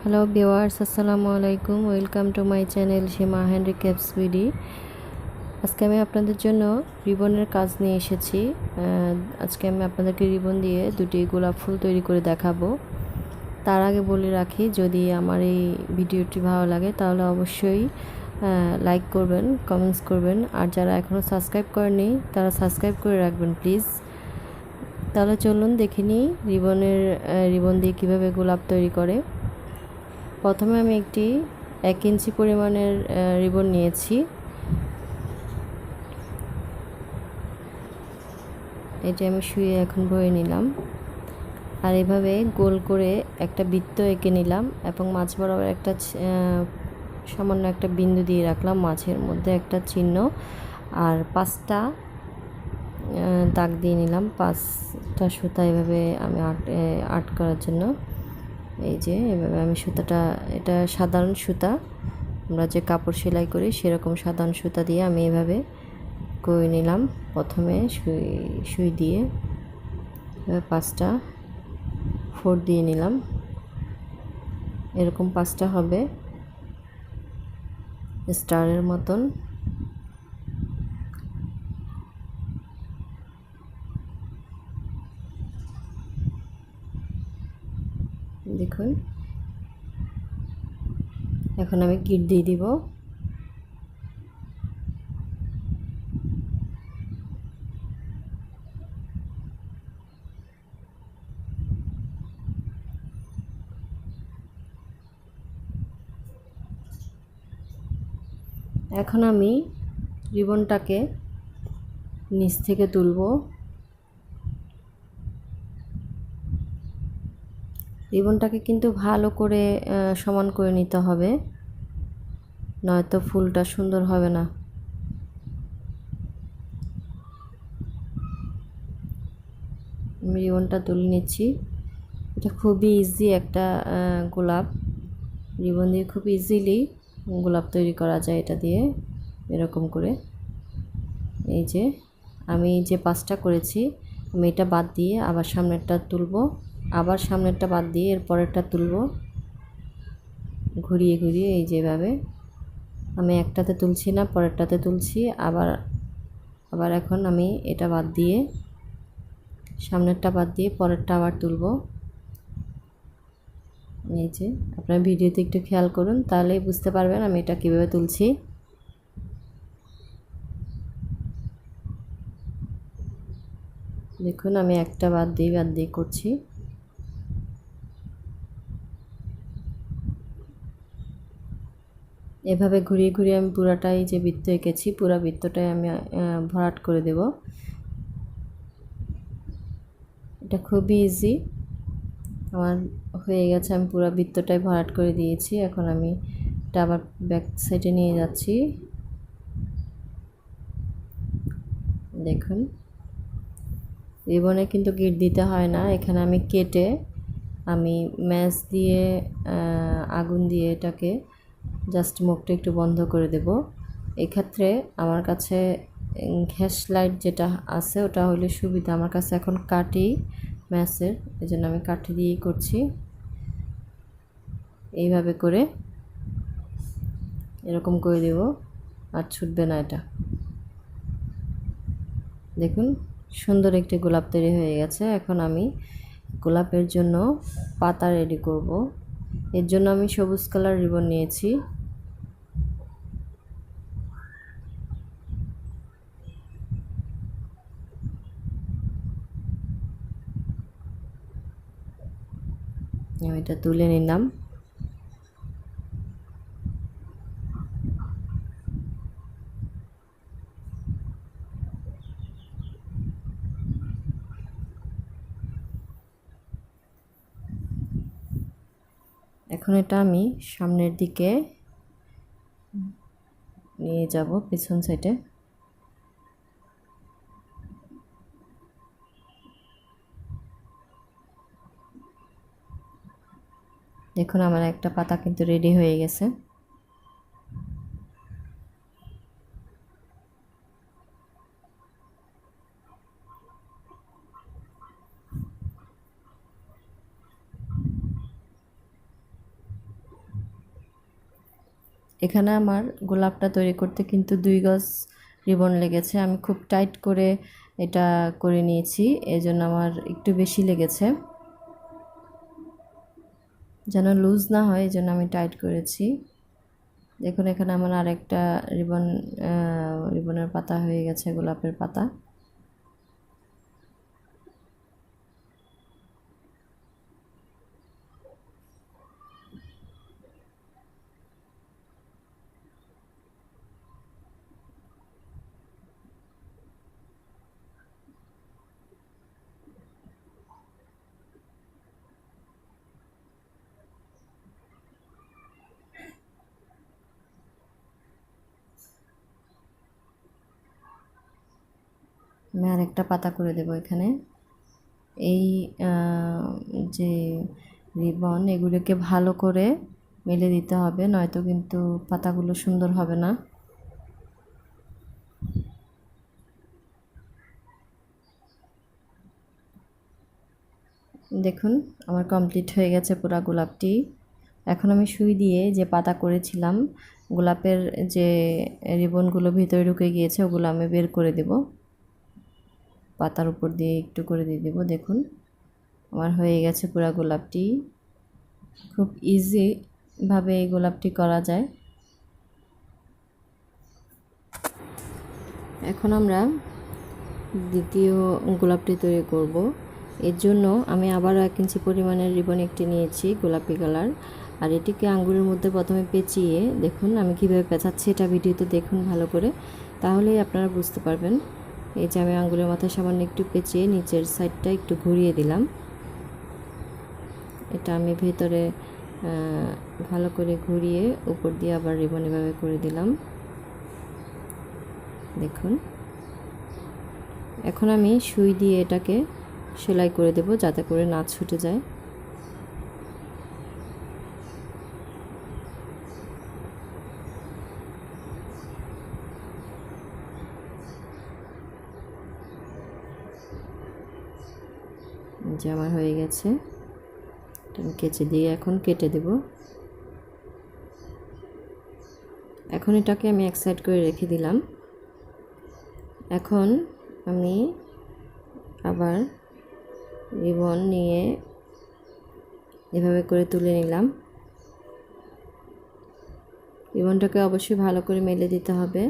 Hello viewers, আসসালামু আলাইকুম। Welcome to my channel Seema handy caps BD. আজকে আমি আপনাদের জন্য রিবনের কাজ নিয়ে এসেছি। আজকে আমি আপনাদেরকে রিবন দিয়ে দুটি গোলাপ ফুল তৈরি করে দেখাবো। তার আগে বলে রাখি, যদি আমার এই ভিডিওটি ভালো লাগে তাহলে অবশ্যই লাইক করবেন, কমেন্টস করবেন, আর যারা এখনও সাবস্ক্রাইব করেনি তারা সাবস্ক্রাইব করে রাখবেন প্লিজ। তাহলে চলুন দেখে নিই রিবন দিয়ে কীভাবে গোলাপ তৈরি করে। প্রথমে আমি একটি 1 ইঞ্চি পরিমাণের রিবন নিয়েছি। এটি আমি শুয়ে এখন বয়ে নিলাম, আর এভাবে গোল করে একটা বৃত্ত এঁকে নিলাম এবং মাঝ বরাবর একটা সামান্য একটা বিন্দু দিয়ে রাখলাম, মাঝের মধ্যে একটা চিহ্ন, আর 5টা দাগ দিয়ে নিলাম, 5টা সুতা এভাবে আমি আর্ট করার জন্য। এই যে এভাবে আমি সুতাটা, এটা সাধারণ সুতা, আমরা যে কাপড় সেলাই করি সেরকম সাধারণ সুতা দিয়ে আমি এভাবে করে নিলাম। প্রথমে সুই দিয়ে 5টা ফোর দিয়ে নিলাম, এরকম 5টা হবে স্টারের মতন। দেখুন, এখন আমি গিট দিয়ে দিব। এখন আমি রিবনটাকে নিচ থেকে তুলব। রিবনটাকে কিন্তু ভালো করে সমান করে নিতে হবে, নয়তো ফুলটা সুন্দর হবে না। আমি রিবনটা তুলে নিচ্ছি। এটা খুবই ইজি একটা গোলাপ। রিবন দিয়ে খুব ইজিলি গোলাপ তৈরি করা যায় এটা দিয়ে, এরকম করে। এই যে আমি যে 5টা করেছি, আমি এটা বাদ দিয়ে আবার সামনেরটা তুলব, আবার সামনেরটা বাদ দিয়ে এর পরেরটা তুলব, ঘুরিয়ে ঘুরিয়ে। এই যেভাবে আমি একটাতে তুলছি না, পরেরটাতে তুলছি, আবার এখন আমি এটা বাদ দিয়ে সামনেরটা বাদ দিয়ে পরেরটা আবার তুলব। এই যে আপনার ভিডিওতে একটু খেয়াল করুন, তাহলেই বুঝতে পারবেন আমি এটা কীভাবে তুলছি। দেখুন, আমি একটা বাদ দিয়ে করছি। এভাবে ঘুরিয়ে ঘুরিয়ে আমি পুরাটাই যে বৃত্ত এঁকেছি, পুরা বৃত্তটাই আমি ভরাট করে দেব। এটা খুবই ইজি, আমার হয়ে গেছে। আমি পুরো বৃত্তটাই ভরাট করে দিয়েছি। এখন আমি এটা আবার ব্যাক সাইডে নিয়ে যাচ্ছি। দেখুন, রিবনে কিন্তু গিট দিতে হয় না। এখানে আমি কেটে আমি ম্যাচ দিয়ে আগুন দিয়ে এটাকে জাস্ট মুখটা একটু বন্ধ করে দেব। এক্ষেত্রে আমার কাছে গ্যাস লাইট যেটা আছে ওটা হলে সুবিধা। আমার কাছে এখন কাঠি ম্যাচের, এই জন্য আমি কাঠি দিয়েই করছি। এইভাবে করে এরকম করে দেব, আর ছুটবে না এটা। দেখুন, সুন্দর একটি গোলাপ তৈরি হয়ে গেছে। এখন আমি গোলাপের জন্য পাতা রেডি করব। এর জন্য আমি সবুজ কালার রিবন নিয়েছি। আমি এটা তুলে নিলাম। এখন এটা আমি সামনের দিকে নিয়ে যাব, পেছন সাইডে। দেখুন, আমার একটা পাতা কিন্তু রেডি হয়ে গেছে। এখানে আমার গোলাপটা তৈরি করতে কিন্তু 2 গজ রিবন লেগেছে। আমি খুব টাইট করে এটা করে নিয়েছি, এজন্য আমার একটু বেশি লেগেছে। যেন লুজ না হয় এজন্য আমি টাইট করেছি। দেখুন এখানে আমার আরেকটা রিবনের পাতা হয়ে গেছে, গোলাপের পাতা। আমি আরেকটা পাতা করে দেব এখানে। এই যে রিবন এগুলোকে ভালো করে মেলে দিতে হবে, নয়তো কিন্তু পাতাগুলো সুন্দর হবে না। দেখুন আমার কমপ্লিট হয়ে গেছে পুরা গোলাপটি। এখন আমি সুই দিয়ে যে পাতা করেছিলাম, গোলাপের যে রিবনগুলো ভিতরে ঢুকে গিয়েছে ওগুলো আমি বের করে দেব। পাতার উপর দিয়ে একটু করে দিয়ে দেবো। দেখুন আমার হয়ে গেছে পুরা গোলাপটি। খুব ইজিভাবে এই গোলাপটি করা যায়। এখন আমরা দ্বিতীয় গোলাপটি তৈরি করব। এর জন্য আমি আবারও 1 ইঞ্চি পরিমাণের রিবন একটি নিয়েছি গোলাপি কালার, আর এটিকে আঙ্গুলের মধ্যে প্রথমে পেঁচিয়ে, দেখুন আমি কীভাবে পেঁচাচ্ছি এটা ভিডিওতে দেখুন ভালো করে, তাহলেই আপনারা বুঝতে পারবেন। এই যে আমি আঙ্গুলের মাথায় সামান্য একটু পেঁচিয়ে নিচের সাইডটা একটু ঘুরিয়ে দিলাম। এটা আমি ভেতরে ভালো করে ঘুরিয়ে উপর দিয়ে আবার রিবন এভাবে করে দিলাম। দেখুন এখন আমি সুই দিয়ে এটাকে সেলাই করে দেব যাতে করে না ছুটে যায়। যে আমার হয়ে গেছে, আমি কেচে দিয়ে এখন কেটে দেব। এখন এটাকে আমি এক সাইড করে রেখে দিলাম। এখন আমি আবার রিবন নিয়ে এভাবে করে তুলে নিলাম। রিবনটাকে অবশ্যই ভালো করে মেলে দিতে হবে।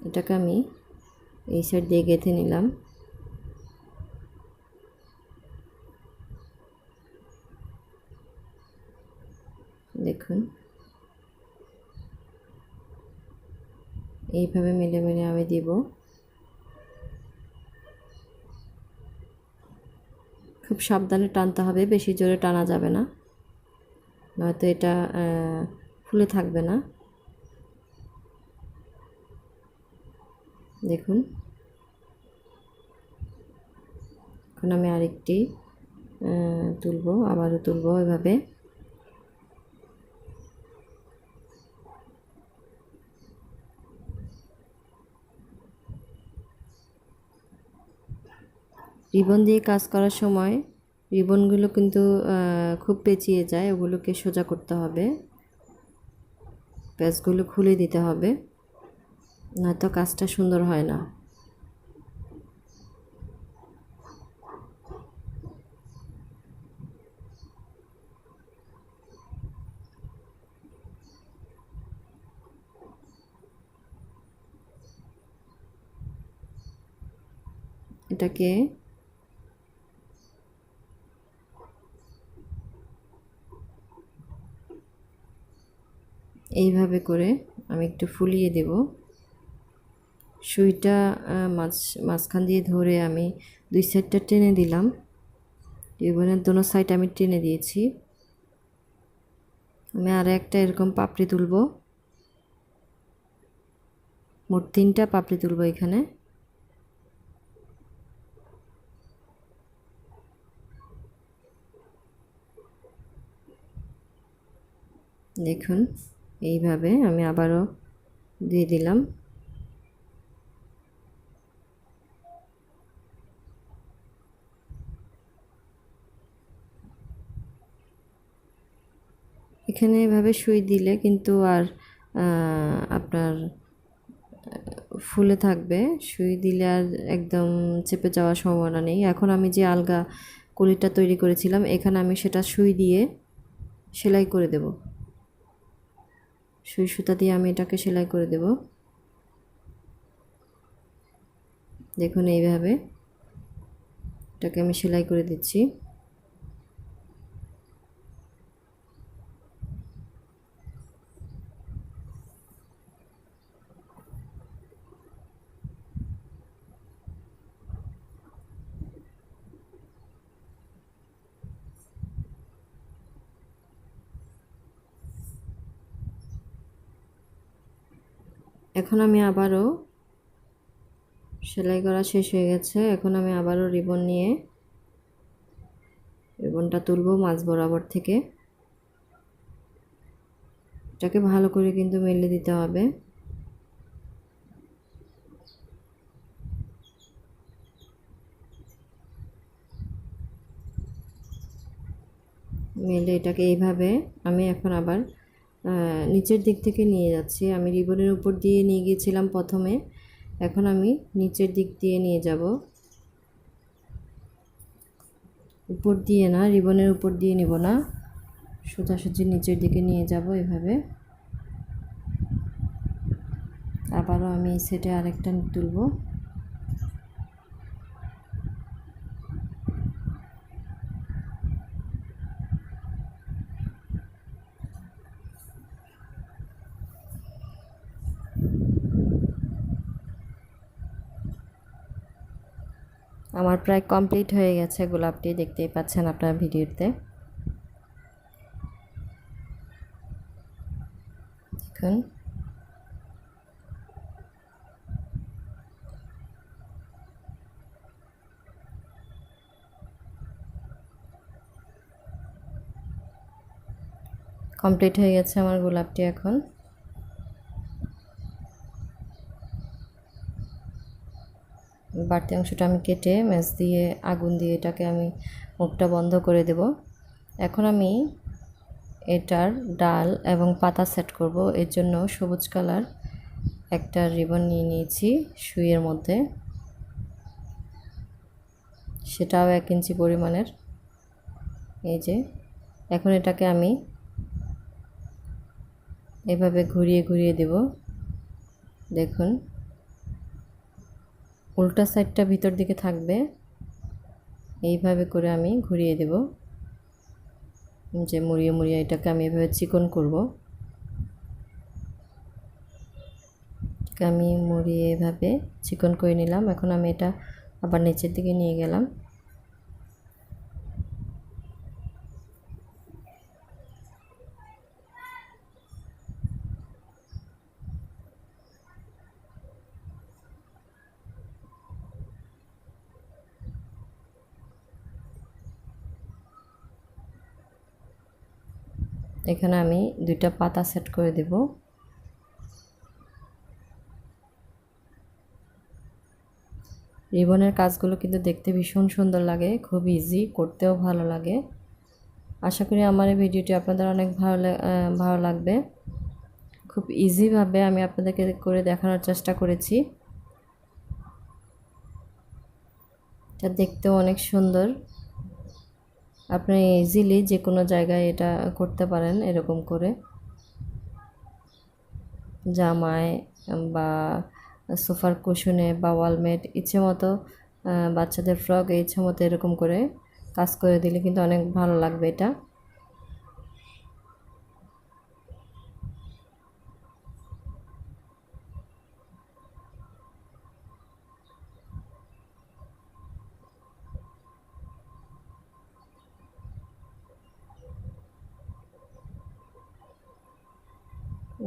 এটাকে আমি এই সাইড দিয়ে গেঁথে নিলাম। দেখুন এইভাবে মেলে মেলে আমি দিব। খুব সাবধানে টানতে হবে, বেশি জোরে টানা যাবে না, নয়তো এটা ফুলে থাকবে না। দেখুন এখন আমি আরেকটি তুলবো, আবারও তুলবো এভাবে। রিবন দিয়ে কাজ করার সময় রিবনগুলো কিন্তু খুব পেঁচিয়ে যায়, ওগুলোকে সোজা করতে হবে, প্যাচগুলো খুলে দিতে হবে, নয়তো কাজটা সুন্দর হয় না। এটাকে এইভাবে করে আমি একটু ফুলিয়ে দেব। সুইটা মাঝখান দিয়ে ধরে আমি 2 সাইডটা টেনে দিলাম। রিবনের দোনো সাইড আমি টেনে দিয়েছি। আমি আর একটা এরকম পাপড়ি তুলব, মোট 3টা পাপড়ি তুলব এখানে। দেখুন এইভাবে আমি আবারও দিয়ে দিলাম। এখানে এভাবে সুই দিলে কিন্তু আর আপনার ফুলে থাকবে, সুই দিলে আর একদম চেপে যাওয়ার সম্ভাবনা নেই। এখন আমি যে আলগা কলিটা তৈরি করেছিলাম এখানে আমি সেটা সুই দিয়ে সেলাই করে দেব। সুই সুতা দিয়ে আমি এটাকে সেলাই করে দেব। দেখুন এইভাবে এটাকে আমি সেলাই করে দিচ্ছি। এখন আমি আবারও সেলাই করা শেষ হয়ে গেছে। এখন আমি আবারও রিবন নিয়ে রিবনটা তুলবো মাঝ বরাবর থেকে। এটাকে ভালো করে কিন্তু মেলে দিতে হবে। মেলে এটাকে এইভাবে আমি এখন আবার নিচের দিক থেকে নিয়ে যাচ্ছি। আমি রিবনের উপর দিয়ে নিয়ে গিয়েছিলাম প্রথমে, এখন আমি নিচের দিক দিয়ে নিয়ে যাব। উপর দিয়ে না, রিবনের উপর দিয়ে নিব না, সোজাসুজি নিচের দিকে নিয়ে যাব এভাবে। আবারও আমি এই সেটে আরেকটা তুলব। আমার প্রায় কমপ্লিট হয়ে গেছে গোলাপটি, দেখতেই পাচ্ছেন আপনার ভিডিওতে। দেখুন কমপ্লিট হয়ে গেছে আমার গোলাপটি। এখন বাড়তি অংশটা আমি কেটে ম্যাচ দিয়ে আগুন দিয়ে এটাকে আমি মুখটা বন্ধ করে দেব। এখন আমি এটার ডাল এবং পাতা সেট করব। এর জন্য সবুজ কালার একটা রিবন নিয়ে নিয়েছি সুইয়ের মধ্যে, সেটাও 1 ইঞ্চি পরিমাণের। এই যে এখন এটাকে আমি এভাবে ঘুরিয়ে ঘুরিয়ে দেব। দেখুন উল্টা সাইডটা ভিতর দিকে থাকবে, এইভাবে করে আমি ঘুরিয়ে দেব। যে মুড়িয়ে মুড়িয়ে এটাকে আমি এভাবে চিকন করব। আমি মুড়িয়ে এভাবে চিকন করে নিলাম। এখন আমি এটা আবার নিচের দিকে নিয়ে গেলাম। এখানে আমি 2টা পাতা সেট করে দেব। রিবনের কাজগুলো কিন্তু দেখতে ভীষণ সুন্দর লাগে, খুব ইজি, করতেও ভালো লাগে। আশা করি আমার এই ভিডিওটি আপনাদের অনেক ভালো লাগবে। খুব ইজিভাবে আমি আপনাদেরকে করে দেখানোর চেষ্টা করেছি। এটা দেখতেও অনেক সুন্দর। আপনি ইজিলি যে কোনো জায়গায় এটা করতে পারেন, এরকম করে জামায় বা সোফার কুশনে বা ওয়ালমেট, ইচ্ছে মতো বাচ্চাদের ফ্রক ইচ্ছে মতো এরকম করে কাজ করে দিলে কিন্তু অনেক ভালো লাগবে এটা।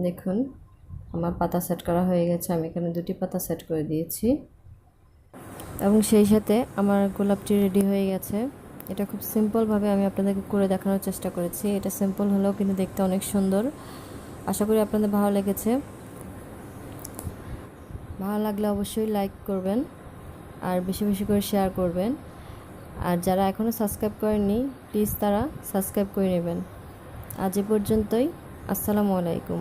দেখুন আমার পাতা সেট করা হয়ে গেছে। আমি এখানে 2টি পাতা সেট করে দিয়েছি এবং সেই সাথে আমার গোলাপটি রেডি হয়ে গেছে। এটা খুব সিম্পলভাবে আমি আপনাদেরকে করে দেখানোর চেষ্টা করেছি। এটা সিম্পল হলেও কিন্তু দেখতে অনেক সুন্দর। আশা করি আপনাদের ভালো লেগেছে। ভালো লাগলে অবশ্যই লাইক করবেন আর বেশি বেশি করে শেয়ার করবেন। আর যারা এখনও সাবস্ক্রাইব করেননি প্লিজ তারা সাবস্ক্রাইব করে নেবেন। আজ এ পর্যন্তই। আসসালামু আলাইকুম।